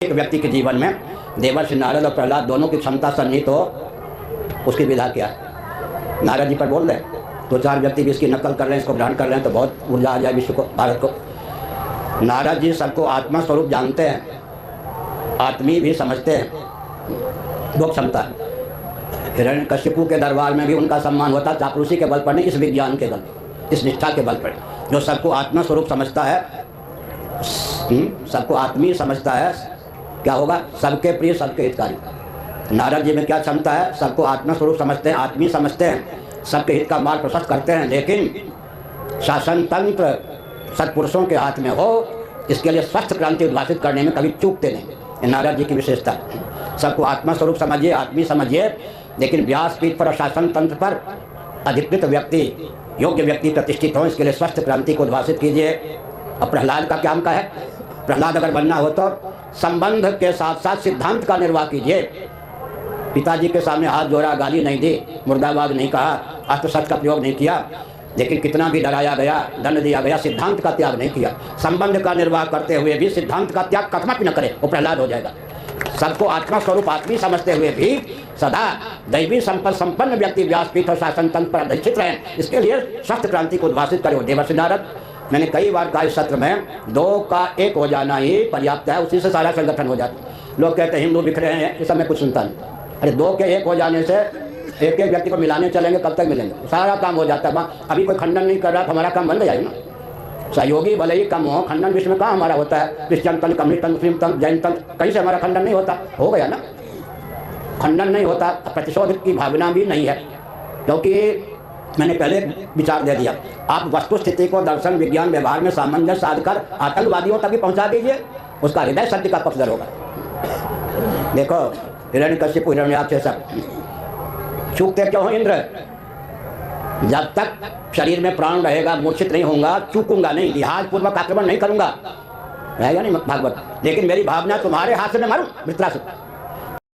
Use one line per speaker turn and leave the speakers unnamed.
एक व्यक्ति के जीवन में देवर्षि नारद और प्रहलाद दोनों की क्षमता सन्निहित हो, उसकी विधा क्या है। नारद जी पर बोल रहे तो चार व्यक्ति भी इसकी नकल कर रहे हैं, इसको ग्रहण कर रहे हैं तो बहुत ऊर्जा आ जाए विश्व को, भारत को। नारद जी सबको आत्मा स्वरूप जानते हैं, आत्मी भी समझते हैं, वो क्षमता है। हिरण्यकशिपु के दरबार में भी उनका सम्मान होता, चापलूसी के बल पर नहीं, इस विज्ञान के बल, इस निष्ठा के बल पर। जो सबको आत्मा स्वरूप समझता है, सबको आत्मीय समझता है, क्या होगा? सबके प्रिय, सबके हितकारी। नारद जी में क्या क्षमता है? सबको आत्मा स्वरूप समझते हैं, आत्मीय समझते हैं, सबके हित का मार्ग प्रशस्त करते हैं, लेकिन शासन तंत्र सत्पुरुषों के हाथ में हो, इसके लिए स्वस्थ क्रांति उद्भाषित करने में कभी चूकते नहीं। नारद जी की विशेषता। सबको आत्मा स्वरूप समझिए, आत्मीय समझिए, लेकिन व्यासपीठ पर और शासन तंत्र पर अधिकृत व्यक्ति, योग्य व्यक्ति प्रतिष्ठित हो, इसके लिए स्वस्थ क्रांति को उद्भाषित कीजिए। अब प्रहलाद का क्या का है? प्रहलाद अगर बनना हो तो संबंध के साथ साथ सिद्धांत का निर्वाह कीजिए। पिताजी के सामने हाथ जोड़ा, गाली नहीं दी, मुर्दाबाद नहीं कहा, अस्त्र शस्त्र का प्रयोग नहीं किया, लेकिन कितना भी डराया गया, दंड दिया गया, सिद्धांत का त्याग नहीं किया। संबंध का निर्वाह करते हुए भी सिद्धांत का त्याग कथमत न करे, वो प्रहलाद हो जाएगा। सबको आत्मा स्वरूप आत्मी समझते हुए भी सदा दैवी संपन्न व्यक्ति व्यासपीठ और शासन तंत्र पर अधिष्ठित रहे, इसके लिए स्वस्थ क्रांति को उद्भाषित करे। देवर्षि नारद, मैंने कई बार कहा इस सत्र में, दो का एक हो जाना ही पर्याप्त है, उसी से सारा संगठन हो जाता है। लोग कहते हैं हिंदू बिखरे हैं, इस समय कुछ सुनता नहीं। अरे दो के एक हो जाने से एक एक व्यक्ति को मिलाने चलेंगे, कब तक मिलेंगे? सारा काम हो जाता है। अभी कोई खंडन नहीं कर रहा तो हमारा काम बन गया है ना। सहयोगी भले ही कम हो, खंडन विश्व में कहाँ हमारा होता है? क्रिश्चियन तंत्र, कम्युनिस्ट तंत्र, मुस्लिम तंत्र, जैन तंत्र, कहीं से हमारा खंडन नहीं होता। हो गया ना, खंडन नहीं होता, प्रतिशोध की भावना भी नहीं है, क्योंकि मैंने पहले विचार दे दिया। आप वस्तु स्थिति को दर्शन, विज्ञान, व्यवहार में सामंजस्य साधकर आतंकवादियों तक भी पहुंचा दीजिए, उसका हृदय सत्य का पक्षधर होगा। देखो हिरण्यकशिपु, हिरण्याक्ष से सब चूकते क्यों हो? इंद्र, जब तक शरीर में प्राण रहेगा, मूर्छित नहीं होऊंगा, चूकूंगा नहीं, लिहाज पूर्वक आक्रमण नहीं करूंगा, रहेगा नहीं भागवत। लेकिन मेरी भावना तुम्हारे हाथ से मैं मारूं, वृत्रासुर।